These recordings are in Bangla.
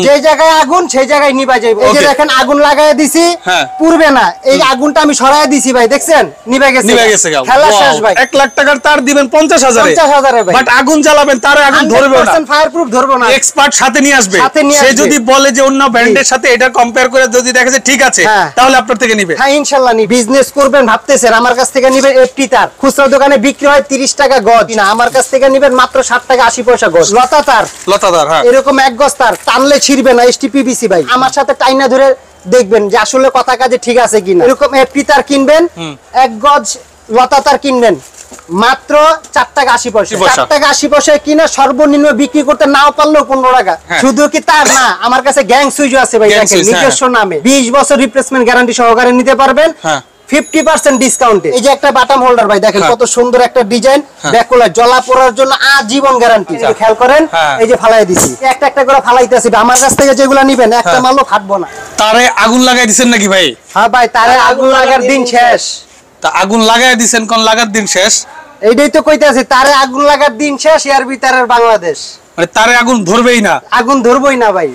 যে জায়গায় আগুন সেই জায়গায় নিভা যাবে। এই যে দেখেন আগুন লাগায় দিছি, পুড়বে না। এই আগুনটা আমি সরায় দিছি ভাই, দেখছেন নিভে গেছে। খেলা শেষ ভাই। 1 লাখ টাকার তার দিবেন 50,000 এ। 50,000 এ ভাই। বাট আগুন জ্বালাবেন তারে আগুন ধরবে না। 100% ফায়ার প্রুফ ধরবে না। এক্সপার্ট সাথে নিয়ে আসবে। সে যদি বলে যে অন্য ব্র্যান্ডের সাথে এটা কম্পেয়ার করে যদি দেখে যে ঠিক আছে, তাহলে আপনার থেকে নিবে। হ্যাঁ ইনশাআল্লাহ নি। বিজনেস করবেন ভাবতেছেন, আমার কাছ থেকে নিবেন এফটি তার। খুচরা দোকানে বিক্রি হয় 30 টাকা গজ, না আমার কাছ থেকে নিবেন মাত্র 60 টাকা 80 পয়সা গজ। লতা তার হ্যাঁ, এরকম এক গজ তার টানলে ছিড়বে না, এসটিপিবিসি ভাই। আমার সাথে টাইনা ধরে দেখবেন যে আসলে কথা কাজে ঠিক আছে কিনা। এরকম এফটি তার কিনবেন, এক গজ লতা তার কিনবেন মাত্র 4 টাকা 80 পয়সা। 4 টাকা 80 পয়সায় কিনা সর্বনিম্ন বিক্রি করতে নাও পারলেও 15 টাকা। শুধু কি তার না, আমার কাছে গ্যাং সুইচও আছে ভাই, দেখেন নিজস্ব নামে 20 বছর রিপ্লেসমেন্ট গ্যারান্টি সহকারে নিতে পারবেন 50% ডিসকাউন্টে। এই যে একটা বাটাম হোল্ডার ভাই, দেখেন কত সুন্দর একটা ডিজাইন, ব্যাকলা জ্বলা পোড়ার জন্য আজীবন গ্যারান্টি। খেয়াল করেন, এই যে ফালাই দিছি, একটা একটা করে ফালাইতেছি। আমার কাছ থেকে যেগুলো নিবেন একটা মালও ফাটবো না। তারে আগুন লাগাই দিবেন নাকি ভাই? হ্যাঁ ভাই, তারে আগুন লাগার দিন শেষ। তা আগুন লাগাই দিবেন কোন লাগার দিন শেষ? এইটাই তো কইতাছি, তারে আগুন লাগার দিন শেষ। এর ভিতরের বাংলাদেশ মানে তারে আগুন ধরবেই না। আগুন ধরবই না ভাই।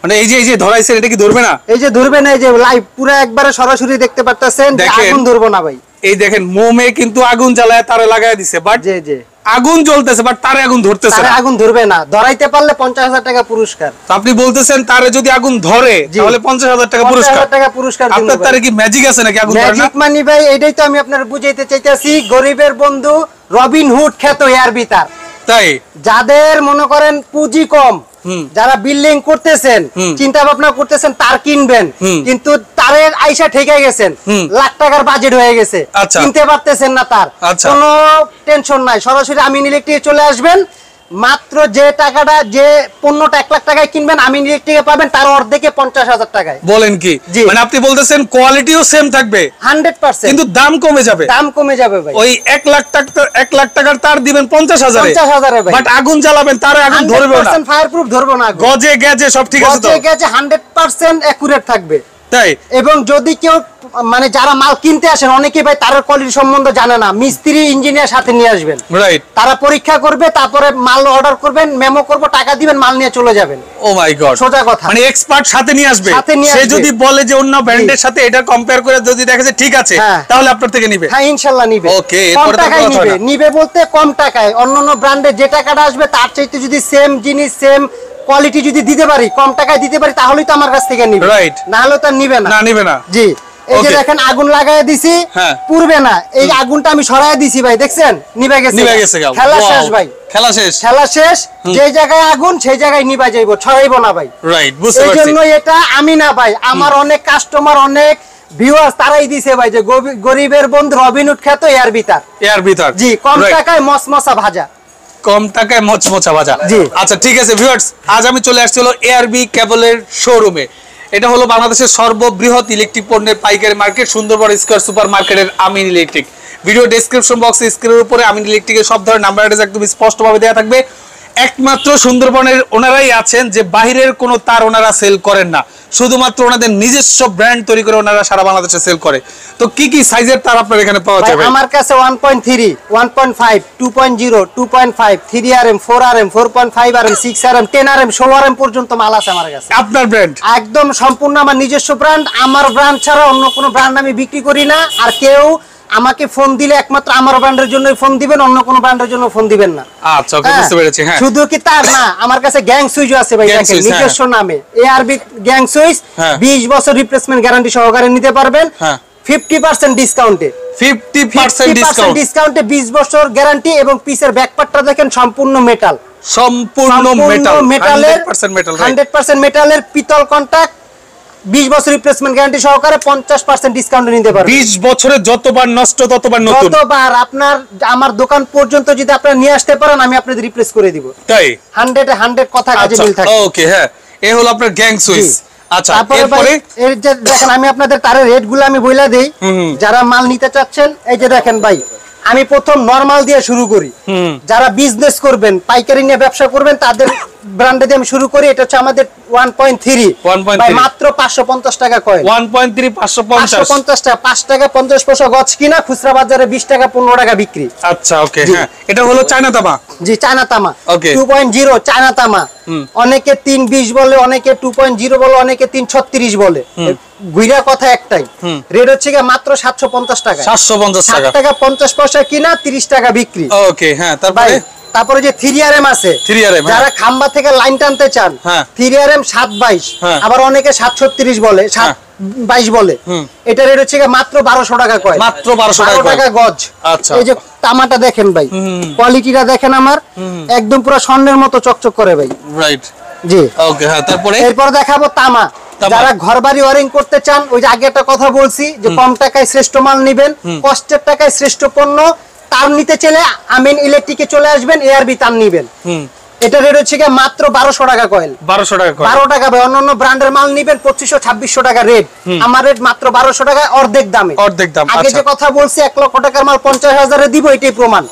মানে এই যে ধরাইছেন এটা কি ধরবে না? এই যে ধরবে না, এই যে লাইভ পুরো একবারে সরাসরি দেখতে পারতেছেন, আগুন ধরবো না ভাই। এই দেখেন মোমে কিন্তু আগুন জ্বালায় তারে লাগায় দিছে, বাট জি আগুন জ্বলতেছে, বাট তারে আগুন ধরতেছে না। আগুন ধরবে না, ধরাইতে পারলে 50,000 টাকা পুরস্কার। তো আপনি বলতেছেন তারে যদি আগুন ধরে তাহলে 50,000 টাকা পুরস্কার। 50,000 টাকা পুরস্কার। আপনার তারে কি ম্যাজিক আছে নাকি আগুন ধরে না? ম্যাজিক মানি ভাই, এটাই তো আমি আপনাদের বুঝাইতে চাইতাছি। গরিবের বন্ধু রবিন হুড খ্যাত এয়ার বিতার। তাই যাদের মনে করেন পুঁজি কম, যারা বিল্ডিং করতেছেন, চিন্তা ভাবনা করতেছেন তার কিনবেন, কিন্তু তারের আইসা ঠেকে গেছেন, লাখ টাকার বাজেট হয়ে গেছে, কিনতে পারতেছেন না, তার কোনো টেনশন নাই। সরাসরি আমিন ইলেকট্রিকে চলে আসবেন। মাত্র যে টাকাটা, যে পণ্যটা 1 লাখ টাকায় কিনবেন আমিন ইলেকট্রিকে পাবেন তার অর্ধেকে 50,000 টাকায়। বলেন কি? মানে আপনি বলতেছেন কোয়ালিটিও সেম থাকবে 100%, কিন্তু দাম কমে যাবে। দাম কমে যাবে ভাই। ওই 1 লাখ টাকার তার দিবেন 50,000 এ। 50,000 এ ভাই। বাট আগুন জ্বালাবেন তারে আগুন ধরবে না। 100% ফায়ার প্রুফ ধরবে না। গজে গেজে সব ঠিক আছে তো? গজে গেজে 100% একুরেট থাকবে। তাই। এবং যদি কেউ মানে যারা মাল কিনতে আসেন, অনেকে ভাই তার কোয়ালিটি সম্বন্ধে জানে না, মিস্ত্রি ইঞ্জিনিয়ার সাথে নিয়ে আসবেন, রাইট। তারা পরীক্ষা করবে, তারপরে মাল অর্ডার করবেন, মেমো করব, টাকা দিবেন, মাল নিয়ে চলে যাবেন। ও মাই গড, সোজা কথা। মানে এক্সপার্ট সাথে নিয়ে আসবে। সে যদি বলে যে অন্য ব্র্যান্ডের সাথে এটা কম্পেয়ার করে যদি দেখে যে ঠিক আছে, তাহলে আপনার থেকে নিবে। হ্যাঁ ইনশাআল্লাহ নিবে। ওকে, কম টাকায় নিবে। নিবে বলতে কম টাকায়। অন্যান্য ব্র্যান্ডে যে টাকাটা আসবে তার চাইতে যদি সেম জিনিস, সেম কোয়ালিটি যদি দিতে পারি, কম টাকায় দিতে পারি, তাহলেই তো আমার কাছ থেকে নিবে। রাইট। না হলে তো নিবে না। না নিবে না। জি। এই যে দেখেন আগুন লাগায় দিছি, পুড়বে না। এই আগুনটা আমি সরায় দিছি ভাই, দেখছেন নিভে গেছে। খেলা শেষ ভাই, খেলা শেষ। খেলা শেষ। যে জায়গায় আগুন সেই জায়গায় নিভা যাইবো, ছড়াইবো না ভাই। রাইট, বুঝতে পারছি। এইজন্য এটা আমি না ভাই, আমার অনেক কাস্টমার, অনেক ভিউয়ার্স তারাই দিছে ভাই, যে গরিবের বন্ধু রবিন হুড খ্যাত এয়ার বিতার। এয়ার বিতার, জি। কম টাকায় মচমচা ভাজা, কম টাকায় মচমচা ভাজা। আচ্ছা ঠিক আছে ভিউয়ার্স, আজ আমি চলে আসছি হলো এআরবি কেবলের শোরুমে। এটা হলো বাংলাদেশের সর্ববৃহৎ ইলেকট্রিক পণ্যের পাইকারি মার্কেট, সুন্দরবন স্কয়ার সুপার মার্কেটের আমিন ইলেকট্রিক। ভিডিও ডেসক্রিপশন বক্সে স্ক্রিনের উপরে আমিন ইলেকট্রিকের সব ধরনের নাম্বার অ্যাড্রেস একদম স্পষ্টভাবে দেওয়া থাকবে। একমাত্র সুন্দরবনের ওনারাই আছেন যে বাহিরের কোনো তার ওনারা সেল করেন না, শুধুমাত্র ওনাদের নিজস্ব ব্র্যান্ড তৈরি করে ওনারা সারা বাংলাদেশে সেল করে। তো কি কি সাইজের তার আপনার এখানে পাওয়া যাবে? আমার কাছে 1.3, 1.5, 2.0, 2.5, 3RM, 4RM, 4.5RM, 6RM, 10RM, 16RM পর্যন্ত মাল আছে আমার কাছে। আপনার ব্র্যান্ড একদম সম্পূর্ণ আমার নিজস্ব ব্র্যান্ড। আমার ব্র্যান্ড ছাড়া অন্য কোনো ব্র্যান্ড আমি বিক্রি করি না। আর কেউ আমাকে ফোন দিলে একমাত্র আমার ব্র্যান্ডের জন্যই ফোন দিবেন, অন্য কোনো ব্র্যান্ডের জন্য ফোন দিবেন না। আচ্ছা ওকে, বুঝতে পেরেছি। হ্যাঁ, শুধু কি তার না, আমার কাছে গ্যাং সুইচও আছে ভাই, দেখেন নিজস্ব নামে এআরবি গ্যাং সুইচ। 20 বছর রিপ্লেসমেন্ট গ্যারান্টি সহকারে নিতে পারবেন 50% ডিসকাউন্টে। 50% ডিসকাউন্টে 20 বছর গ্যারান্টি। এবং পিসের ব্যাকপার্টটা দেখেন সম্পূর্ণ মেটাল, সম্পূর্ণ মেটালের 100% মেটালের পিতল কন্টাক্ট। 20 বছর রিপ্লেসমেন্ট গ্যারান্টি সহকারে 50% ডিসকাউন্ট নিতে পারবেন। 20 বছরে যতবার নষ্ট ততবার নতুন। যতবার আপনার আমার দোকান পর্যন্ত যদি আপনারা নিয়ে আসতে পারেন, আমি আপনাদের রিপ্লেস করে দিব। তাই 100 এ 100 কথা কাজে মিল থাকে। ওকে, হ্যাঁ, এই হলো আপনার গ্যাং সুইচ। আচ্ছা, এরপরে এই যে দেখেন, আমি আপনাদের তারের রেটগুলো আমি বইলা দেই, যারা মাল নিতে চাচ্ছেন। এই যে দেখেন ভাই, আমি প্রথম নরমাল দিয়ে শুরু করি। যারা বিজনেস করবেন, পাইকারি নিয়ে ব্যবসা করবেন, তাদের ব্র্যান্ডে দিয়ে আমি শুরু করি, এটা হচ্ছে আমাদের 1.3 ভাই মাত্র 550 টাকা কয়েল। 1.3 550 টাকা, 5 টাকা 50 পয়সা গজ কিনা, খুচরা বাজারে 20 টাকা 15 টাকা বিক্রি। আচ্ছা ওকে, হ্যাঁ এটা হলো চায়না তামা। জি চায়না তামা 2.0 চায়না তামা। অনেকে 320 বলে, অনেকে 2.0 বলে, অনেকে 336 বলে। গুইরা কথা একটাই, রেট হচ্ছে কি মাত্র 750 টাকা। 750 টাকা, 7 টাকা 50 পয়সা কিনা, 30 টাকা বিক্রি। ওকে হ্যাঁ। তারপরে যে 3RM আছে, যারা খাম্বা থেকে লাইন টানতে চান, 3RM 722, আবার অনেকে 736 বলে, 722 বলে। এটা রেট হচ্ছে মাত্র 1200 টাকা কয়, মাত্র 1200 টাকা গজ। আচ্ছা এই যে তামাটা দেখেন ভাই, কোয়ালিটিটা দেখেন আমার, একদম পুরো স্বর্ণের মতো চকচক করে ভাই। রাইট জি ওকে হ্যাঁ। এরপর দেখাবো তামা। যারা ঘরবাড়ি ওয়ারিং করতে চান, ওই যে আগে একটা কথা বলছি যে কম টাকায় শ্রেষ্ঠ মাল নিবেন, কষ্টের টাকায় শ্রেষ্ঠ পণ্য। তার নিতে চলে আমিন ইলেকট্রিকে চলে আসবেন, এআরবি তার নিবেন। এটা রেট হচ্ছে মাত্র 1200 টাকা কয়েল। 12 টাকা ভাই। অন্যান্য ব্র্যান্ডের মাল নিবেন 2500-2600 টাকা রেট, আমার রেট মাত্র 1200 টাকা, অর্ধেক দামে। আগে যে কথা বলছি 1 লক্ষ টাকার মাল 50,000 এ দিব, এটাই প্রমাণ।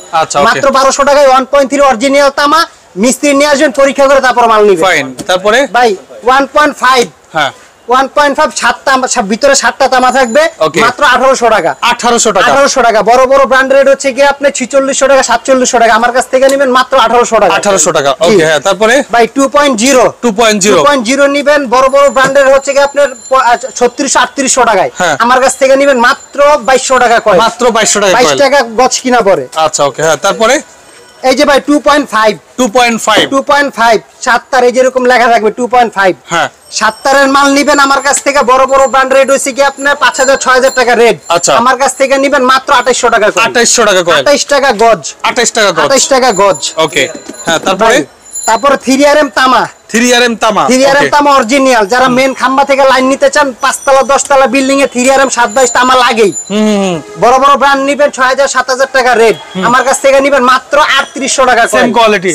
মাত্র 1200 টাকায় 1.3 অরিজিনাল তামা। মিস্ত্রি নিয়ে আসবেন, পরীক্ষা করে তারপর মাল নিবেন। তারপরে ভাই 1.5, হ্যাঁ 1.5 7টা ভিতরে 7টা তামা থাকবে, মাত্র 1800 টাকা। 1800 টাকা। বড় বড় ব্র্যান্ড রেট হচ্ছে কি আপনি 4600 টাকা 4700 টাকা, আমার কাছ থেকে নেবেন মাত্র 1800 টাকা। 1800 টাকা ওকে হ্যাঁ। তারপরে ভাই 2.0 নিবেন, বড় বড় ব্র্যান্ডের হচ্ছে কি আপনার 3600-3800 টাকায়, আমার কাছ থেকে নেবেন মাত্র 2200 টাকা কয়, মাত্র 2200 টাকা, 22 টাকা গজ কিনা পড়ে। আচ্ছা ওকে হ্যাঁ। তারপরে এই যে ভাই 2.5 7 তার, এই যেরকম লেখা থাকবে 2.5, হ্যাঁ 7 তারের মাল নিবেন আমার কাছ থেকে। বড় বড় ব্র্যান্ড রেট হচ্ছে কি আপনার 5000-6000 টাকা রেট, আমার কাছ থেকে নিবেন মাত্র 2800 টাকা। 2800 টাকা কয়, 28 টাকা গজ, 28 টাকা গজ ওকে হ্যাঁ। তারপরে 3RM তামা, 3RM তামা অরিজিনাল। যারা মেন খাম্বা থেকে লাইন নিতে চান, 5 তলা 10 তলা বিল্ডিং এ 3RM 722 তামা লাগেই। বড় বড় ব্র্যান্ড নিবেন 6000-7000 টাকা রেট, আমার কাছ থেকে নিবেন মাত্র 3800 টাকা।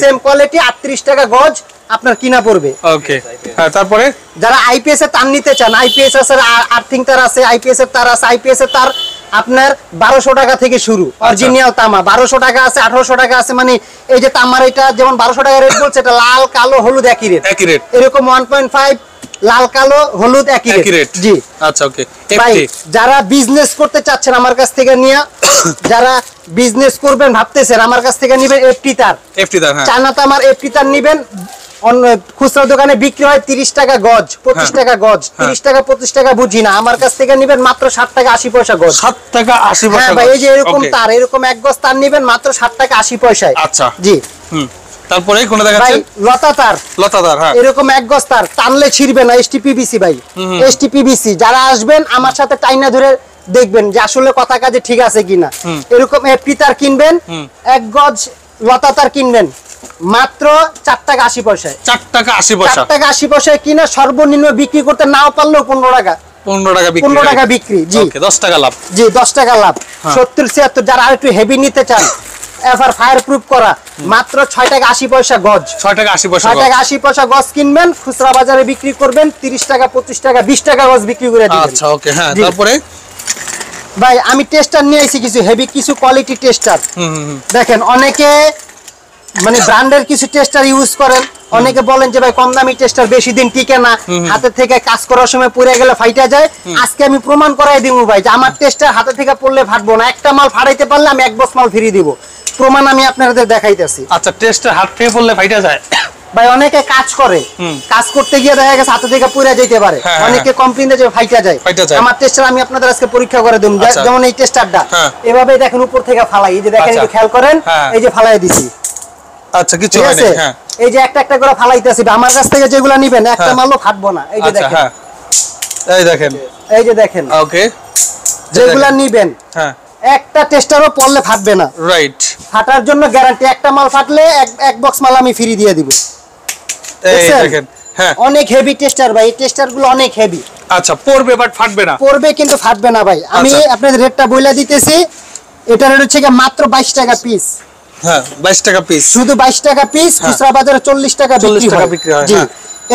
সেম কোয়ালিটি 38 টাকা গজ আপনার কিনা পড়বে ওকে হ্যাঁ। তারপরে যারা আইপিএস এর তার নিতে চান, আইপিএস আছে, আর্থিং তার আছে, আইপিএস এর তার আছে। আইপিএস এর তার আপনার 1200 টাকা থেকে শুরু, অরিজিনাল তামা 1200 টাকা আছে, 1800 টাকা আছে। মানে এই যে তামার এটা যেমন 1200 টাকা রেট বলছে, এটা লাল কালো হলুদ একই রেট। এরকম 1.5 লাল কালো হলুদ একই রেট। জি আচ্ছা ওকে। ভাই যারা বিজনেস করতে চাচ্ছেন আমার কাছ থেকে নিয়ে, যারা বিজনেস করবেন ভাবতেছেন, আমার কাছ থেকে নিবেন এফটি তার, হ্যাঁ চায়না তামার এফটি তার নিবেন। খুচরা দোকানে বিক্রি হয় 30 টাকা গজ, 25 টাকা গজ, 30 টাকা 25 টাকা বুঝি না, আমার কাছ থেকে নিবেন মাত্র 60 টাকা 80 পয়সা গজ। 7 টাকা 80 পয়সা। হ্যাঁ ভাই এই যে এরকম তার, এরকম এক গজ তার নিবেন মাত্র 60 টাকা 80 পয়সায়। আচ্ছা জি তারপরে কোন দেখাচ্ছেন? লতা তার, হ্যাঁ এরকম এক গজ তার, টানলে ছিড়বে না, এসটিপিবিসি ভাই, এসটিপিবিসি। যারা আসবেন আমার সাথে টাইনা ধরে দেখবেন যে আসলে কথা কাজে ঠিক আছে কিনা। এরকম এফটি তার কিনবেন, এক গজ লতা তার কিনবেন মাত্র 4 টাকা 80 পয়সায়। 4 টাকা 80 পয়সায় কিনা, সর্বনিম্ন বিক্রি করতে নাও পারলেও 15 টাকা, 15 টাকা বিক্রি। জি 10 টাকা লাভ। জি 10 টাকা লাভ। 70-76 যারা আর একটু হেভি নিতে চান, এফআর ফায়ার প্রুফ করা, মাত্র 6 টাকা 80 পয়সা গজ। 6 টাকা 80 পয়সা গজ কিনবেন, খুচরা বাজারে বিক্রি করবেন 30 টাকা 25 টাকা 20 টাকা গজ বিক্রি করে দিবেন। আচ্ছা ওকে হ্যাঁ। তারপরে ভাই আমি টেস্টার নিয়ে আইছি, কিছু হেভি কিছু কোয়ালিটি টেস্টার। দেখেন অনেকে মানে ব্র্যান্ডের কিছু টেস্টার ইউজ করেন, অনেকে বলেন যে ভাই কম দামি টেস্টার বেশি দিন টিকে না, হাতে থেকে কাজ করার সময় পুড়ে গেলে ফাইটা যায়। আজকে আমি প্রমাণ করাই দিব ভাই যে আমার টেস্টার হাতে থেকে পড়লে ফাটবো না, একটা মাল ফাটাইতে পারলে আমি 1 বক্স মাল ফ্রি দিব, প্রমাণ আমি আপনাদের দেখাইতেছি। আচ্ছা টেস্টার হাত থেকে পড়লে ফাইটা যায় ভাই, অনেকে কাজ করে, কাজ করতে গিয়ে দেখা গেছে হাতে থেকে পুড়ে যেতে পারে, অনেকে কমপ্লেইন দেয় যে ফাইটা যায়। আমার টেস্টার আমি আপনাদের আজকে পরীক্ষা করে দেব। যেমন এই টেস্টারটা এভাবে দেখেন উপর থেকে ফালাই, এই যে দেখেন একটু খেয়াল করেন, এই যে ফালাই দিছি। আচ্ছা কিছু হয় না, হ্যাঁ এই যে একটা একটা করে ফালাইতেছি, আমার কাছ থেকে যেগুলো নেবেন একটা মালও ফাটবো না। এই যে দেখেন, এই দেখেন, এই যে দেখেন ওকে, যেগুলো নেবেন হ্যাঁ একটা টেস্টারও পড়লে ফাটবে না। রাইট, ফাটার জন্য গ্যারান্টি, একটা মাল ফাটলে এক বক্স মাল আমি ফ্রি দিয়ে দিব। এই দেখেন হ্যাঁ অনেক হেভি টেস্টার ভাই, এই টেস্টারগুলো অনেক হেভি। আচ্ছা পড়বে বাট ফাটবে না, পড়বে কিন্তু ফাটবে না ভাই। আমি আপনাদের রেটটা বইলা দিতেছি, এটা রেট হচ্ছে মাত্র 22 টাকা পিস। হ্যাঁ 22 টাকা পিস, শুধু 22 টাকা পিস, খুচরা বাজারে 40 টাকা বিক্রি হয়। জি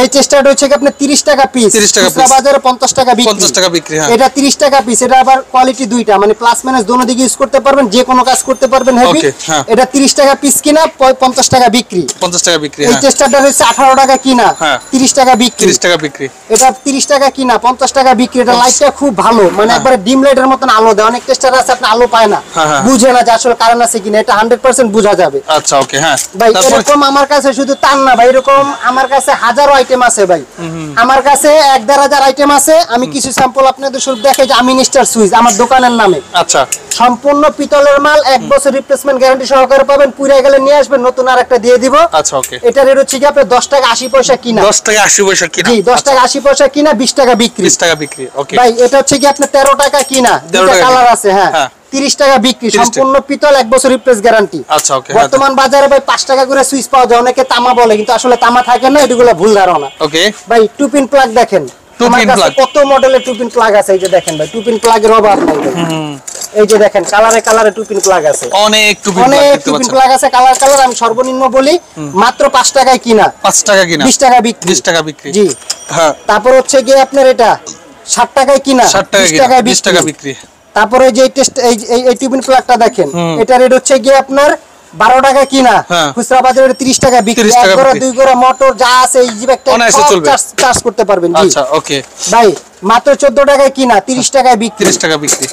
এই চেস্টারটা হচ্ছে আপনার 30 টাকা পিস, 30 টাকা খুচরা বাজারে 50 টাকা বিক্রি, 50 টাকা বিক্রি। হ্যাঁ, এটা 30 টাকা পিস। এটা আবার কোয়ালিটি দুইটা, মানে প্লাস মাইনাস দোনো দিকে ইউজ করতে পারবেন, যে কোনো কাজ করতে পারবেন হেভি। এটা 30 টাকা পিস কিনা, 50 টাকা বিক্রি, 50 টাকা বিক্রি। এই চেস্টারটা হচ্ছে 18 টাকা কিনা, 30 টাকা বিক্রি, 30 টাকা বিক্রি। এটা 30 টাকা কিনা, 50 টাকা বিক্রি। এটা লাইটটা খুব ভালো, মানে একবারে ডিম লাইটের মতন আলো দেয়। অনেক চেস্টার আছে আপনি আলো পায় না, বুঝে না যে আসলে কারেন্ট আছে কিনা, এটা 100% বোঝা যাবে। আচ্ছা, ওকে। হ্যাঁ ভাই, এরকম আমার কাছে শুধু তার না ভাই, এরকম আমার কাছে হাজারো আইটেম আছে ভাই। আমার কাছে 1-1,500 আইটেম আছে। আমি কিছু স্যাম্পল আপনাদের শুরু দেখাই যে আমি মিস্টার সুইচ আমার দোকানের নামে। আচ্ছা, সম্পূর্ণ পিতলের মাল, 1 বছর রিপ্লেসমেন্ট গ্যারান্টি সহকারে পাবেন। পুড়ে গেলে নিয়ে আসবেন, নতুন আরেকটা দিয়ে দিব। আচ্ছা, ওকে। এটা রেট হচ্ছে কি আপনার 10 টাকা 80 পয়সা কিনা, 10 টাকা 80 পয়সা কিনা। জি, 10 টাকা 80 পয়সা কিনা, 20 টাকা বিক্রি, 20 টাকা বিক্রি। ওকে ভাই, এটা হচ্ছে কি আপনার 13 টাকা কিনা, দুটো কালার আছে। হ্যাঁ, 30 টাকা বিক্রি, সম্পূর্ণ পিতল, 1 বছর রিপ্লেস গ্যারান্টি। আচ্ছা, ওকে। বর্তমান বাজারে ভাই 5 টাকা করে সুইচ পাওয়া যায়। অনেকে তামা বলে, কিন্তু আসলে তামা থাকে না, এগুলো ভুল ধারণা। ওকে ভাই, 2 পিন প্লাগ দেখেন, আমার কাছে কত মডেলের 2 পিন প্লাগ আছে। এই যে দেখেন ভাই, 2 পিন প্লাগের অভাব নাই ভাই। এই যে দেখেন, কালারে কালারে 2 পিন প্লাগ আছে, অনেক 2 পিন প্লাগ আছে, কালার কালার। আমি সর্বনিম্ন বলি মাত্র 5 টাকায় কিনা, 5 টাকা কিনা, 20 টাকা বিক্রি, 20 টাকা বিক্রি। জি। হ্যাঁ, তারপর হচ্ছে গিয়ে আপনার এটা 60 টাকায় কিনা, 60 টাকা 20 টাকায় 20 টাকা বিক্রি। তারপরে যে এই 2 পিন প্লাগটা দেখেন, এটা রেট হচ্ছে গিয়ে আপনার 12 টাকা কিনা, খুচরা বাজারে 30 টাকা বিক্রি। 1 গোড়া 2 গোড়া মোটর যা আছে এই জিবাকটা চার্জ করতে পারবেন। জি, আচ্ছা, ওকে। ভাই, মাত্র 14 টাকায় কিনা, 30 টাকায় বিক্রি, 30 টাকা বিক্রি।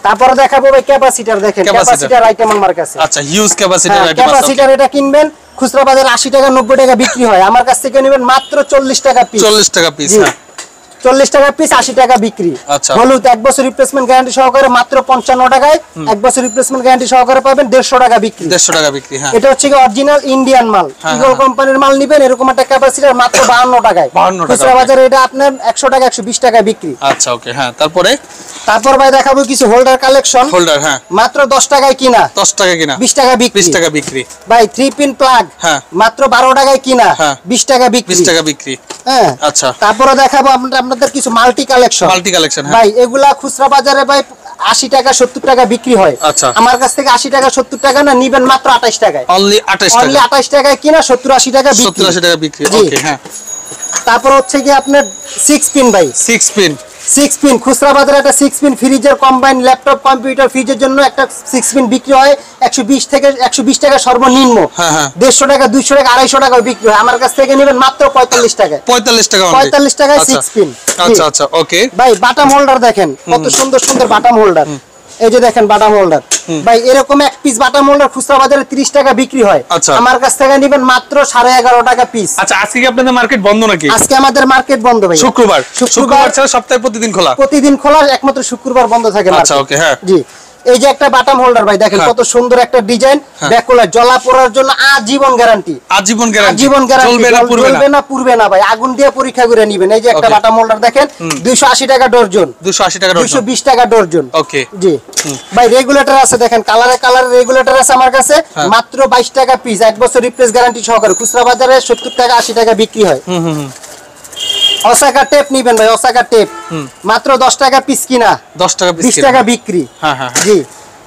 তারপরে দেখাবো ভাই ক্যাপাসিটর। দেখেন, ক্যাপাসিটর আইটেম আমার কাছে। আচ্ছা, হিউজ ক্যাপাসিটর আইটেম আছে। ক্যাপাসিটর এটা কিনবেন, খুচরা বাজারে 80 টাকা 90 টাকা বিক্রি হয়, আমার কাছ থেকে নেবেন মাত্র 40 টাকা পিস। 40 টাকা পিস। হ্যাঁ, 40 টাকা পিস, 80 টাকা বিক্রি। আচ্ছা, হলুদ 1 বছর রিপ্লেসমেন্ট গ্যারান্টি সহকারে মাত্র 55 টাকায়, 1 বছর রিপ্লেসমেন্ট গ্যারান্টি সহকারে পাবেন, 150 টাকা বিক্রি, 150 টাকা বিক্রি। হ্যাঁ, এটা হচ্ছে কি অরিজিনাল ইন্ডিয়ান মাল, ইগল কোম্পানির মাল নিবেন, এরকম একটা ক্যাপাসিটর মাত্র 52 টাকায়, 52 টাকা। খুচরা বাজারে এটা আপনার 100 টাকা 120 টাকা বিক্রি। আচ্ছা, ওকে। হ্যাঁ, তারপর ভাই দেখাবো কিছু হোল্ডার কালেকশন। হোল্ডার, হ্যাঁ, মাত্র 10 টাকায় কিনা, 10 টাকা কিনা, 20 টাকা বিক্রি, 20 টাকা বিক্রি। ভাই 3 পিন প্লাগ, হ্যাঁ, মাত্র 12 টাকায় কিনা, 20 টাকা বিক্রি, 20 টাকা বিক্রি। হ্যাঁ, আচ্ছা, তারপরে দেখাবো আপনাদের কিছু মাল্টি কালেকশন। ভাই, এগুলা খুচরা বাজারে ভাই 80 টাকা 70 টাকা বিক্রি হয়। আচ্ছা, আমার কাছ থেকে 80 টাকা 70 টাকা না, নিবেন মাত্র 28 টাকায়, অনলি 28 টাকায় কিনা, 70-80 টাকা বিক্রি, 70-80 টাকা বিক্রি। ওকে। হ্যাঁ, তারপর হচ্ছে কি আপনার 6 পিন ভাই, 6 পিন খুচরা বাজারে একটা 6 পিন ফ্রিজের কম্বাইন ল্যাপটপ কম্পিউটার ফ্রিজের জন্য একটা 6 পিন বিক্রি হয় 120 টাকা সর্বনিম্ন। 150 টাকা 200 টাকা 250 টাকা বিক্রি হয়। আমার কাছ থেকে নেবেন মাত্র 45 টাকা, 45 টাকায় 6 পিন। আচ্ছা, আচ্ছা, ওকে। ভাই, বাটাম হোল্ডার দেখেন, কত সুন্দর সুন্দর বাটাম হোল্ডার। এই যে দেখেন বাটাম হোল্ডার, ভাই এরকম এক পিস বাটাম হোল্ডার খুচরা বাজারে 30 টাকা বিক্রি হয়, আমার কাছ থেকে নেবেন মাত্র 11.5 টাকা পিস। আচ্ছা, আজকে কি আপনাদের মার্কেট বন্ধ নাকি? আজকে আমাদের মার্কেট বন্ধ ভাই, শুক্রবার ছাড়া সপ্তাহে প্রতিদিন খোলা, একমাত্র শুক্রবার বন্ধ থাকে। আচ্ছা, ওকে। হ্যাঁ, জি। এই যে একটা বাটাম হোল্ডার ভাই দেখেন, কত সুন্দর একটা ডিজাইন, ব্যাকলাইট জ্বলা পোড়ার জন্য আজীবন গ্যারান্টি, আজীবন গ্যারান্টি, জ্বলবে না পুড়বে না ভাই, আগুন দিয়ে পরীক্ষা করে নেবেন। এই যে একটা বাটাম হোল্ডার দেখেন, 280 টাকা ডর্জন, 220 টাকা ডর্জন। ওকে, জি। ভাই, রেগুলেটর আছে দেখেন, কালারে কালারে রেগুলেটর আছে আমার কাছে, মাত্র 22 টাকা পিস, 1 বছর রিপ্লেস গ্যারান্টি সহকারে, খুচরা বাজারে 70 টাকা 80 টাকা বিক্রি হয়। অসাকা টেপ নিবেন ভাই, অসাকা টেপ মাত্র 10 টাকা পিস কিনা, 20 টাকা বিক্রি। জি।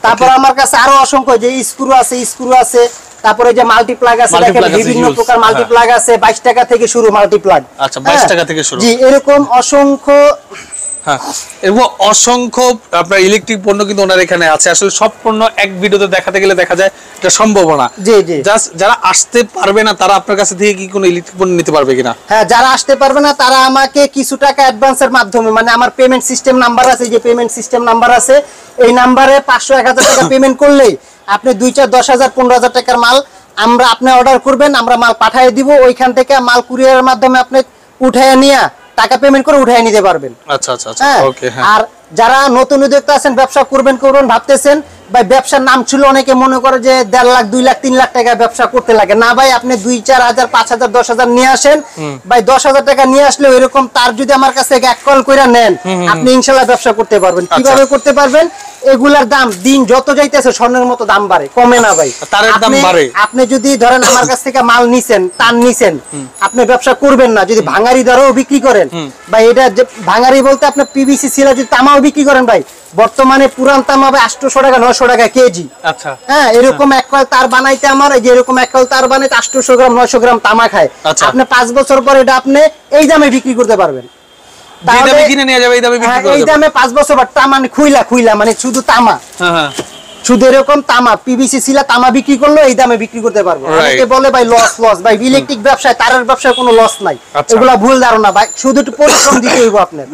তারপর আমার কাছে আরো অসংখ্য যে স্ক্রু আছে, তারপরে যে মাল্টি প্লাগ আছে দেখেন, বিভিন্ন প্রকার মাল্টি প্লাগ আছে, 22 টাকা থেকে শুরু মাল্টি প্লাগ। আচ্ছা, 22 টাকা থেকে শুরু। জি, এরকম অসংখ্য এবং অসংখ্য আপনার ইলেকট্রিক পণ্য কিন্তু ওনার এখানে আছে। আসলে সব পণ্য এক ভিডিওতে দেখাতে গেলে দেখা যায় এটা সম্ভব না। জি জি, যারা আসতে পারবে না তারা আপনার কাছে থেকে কি কোনো ইলেকট্রিক পণ্য নিতে পারবে কিনা? হ্যাঁ, যারা আসতে পারবে না তারা আমাকে কিছু টাকা অ্যাডভান্সের মাধ্যমে, মানে আমার পেমেন্ট সিস্টেম নাম্বার আছে, যে পেমেন্ট সিস্টেম নাম্বার আছে, এই নাম্বারে 500-1000 টাকা পেমেন্ট করলেই আপনি 2-4-10,000-15,000 টাকার মাল আপনি অর্ডার করবেন, আমরা মাল পাঠিয়ে দিব, ওইখান থেকে মাল কুরিয়ারের মাধ্যমে আপনি উঠায় নিয়ে টাকা পেমেন্ট করে উঠায় নিতে পারবেন। আচ্ছা আচ্ছা, ওকে। আর যারা নতুন উদ্যোক্তা আছেন, ব্যবসা করবেন ভাবতেছেন, ভাই ব্যবসার নাম ছিল, অনেকে মনে করে যে 1.5 লাখ 2 লাখ 3 লাখ টাকা ব্যবসা করতে লাগে না ভাই, আপনি 2-4 হাজার 5 হাজার 10 হাজার নিয়ে আসেন ভাই, 10,000 টাকা নিয়ে আসলে এরকম তার যদি আমার কাছে এক কল করে নেন, আপনি ইনশাল্লাহ ব্যবসা করতে পারবেন। কিভাবে করতে পারবেন? এগুলার দাম দিন যত যাইতেছে স্বর্ণের মতো দাম বাড়ে, কমে না ভাই, আপনি যদি ধরেন আমার কাছ থেকে মাল নিছেন, আপনি ব্যবসা করবেন না, যদি ভাঙারি দরেও বিক্রি করেন ভাই, এটা ভাঙারি বলতে আপনার পিভিসি সিলা যদি তামাও বিক্রি করেন ভাই, বর্তমানে পুরান তামা 800 টাকা 900 টাকা কেজি। আচ্ছা হ্যাঁ, এরকম এক কয়েল তার বানাইতে আমার এই যে এরকম এক কয়েল তার বানাইতে 800 গ্রাম 900 গ্রাম তামা খায়। আপনি 5 বছর পর এটা আপনি এই দামে বিক্রি করতে পারবেন। এই দামে কিনে নিয়ে যাবে, এই দামে বিক্রি করতে এই দামে 5 বছর পর তামা খুইলা মানে শুধু তামা, হ্যাঁ শুধু এরকম তামা পিভিসি সিলা তামা বিক্রি করলে এই দামে বিক্রি করতে পারবো। অনেকে বলে ভাই লস ভাই, ইলেকট্রিক ব্যবসায় তারের ব্যবসায় কোনো লস নাই, এগুলা ভুল ধারণা ভাই। শুধু একটু পরিশ্রম দিতে হইব আপনার।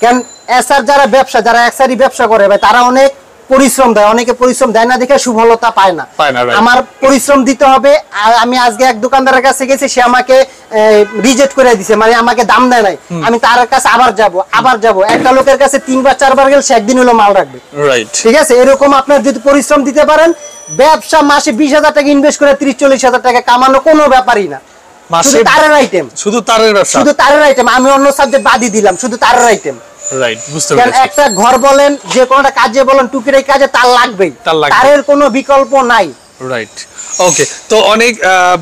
কারণ এসআর যারা এসআরই ব্যবসা করে ভাই, তারা অনেক পরিশ্রম দেয়, অনেকে পরিশ্রম দেয় না দেখে সুফলতা পায় না। আমার পরিশ্রম দিতে হবে। আমি আজকে এক দোকানদারের কাছে গেছি, সে আমাকে রিজেক্ট করে দিছে, মানে আমাকে দাম দেয় নাই। আমি তার কাছে আবার যাব। একটা লোকের কাছে 3 বার 4 বার গেলে সে একদিন হলো মাল রাখবে। ঠিক আছে, এরকম আপনার যদি পরিশ্রম দিতে পারেন, ব্যবসা মাসে 20,000 টাকা ইনভেস্ট করে 30-40,000 টাকা কামানো কোনো ব্যাপারই না। শুধু তারের আইটেম, শুধু তারের ব্যবসা, শুধু তারের আইটেম। আমি অন্য সাবজেক্ট বাদই দিলাম, শুধু তারের আইটেম। একটা ঘর বলেন, যে কোনোটা কাজে বলেন, টুকিটাই কাজে তার লাগবেই, তারের কোনো বিকল্প নাই। রাইট, ওকে। তো অনেক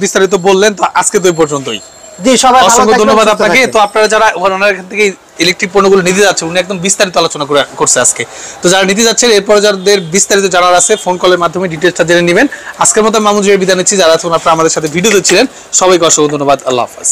বিস্তারিত বললেন, তো আজকে তো এই পর্যন্তই। জি, সবাই অসংখ্য ধন্যবাদ আপনাকে। তো আপনারা যারা ওনার এখান থেকে ইলেকট্রিক পণ্যগুলো নিতে যাচ্ছেন, উনি একদম বিস্তারিত আলোচনা করছে আজকে। তো যারা নিতে যাচ্ছেন, এরপর যাদের বিস্তারিত জানার আছে, ফোন কলের মাধ্যমে ডিটেইলসটা জেনে নেবেন। আজকের মতো মামুন জয়ের বিদায় নিচ্ছি। যারা আপনারা আমাদের সাথে ভিডিও দেখছিলেন, সবাইকে অসংখ্য ধন্যবাদ। আল্লাহ হাফেজ।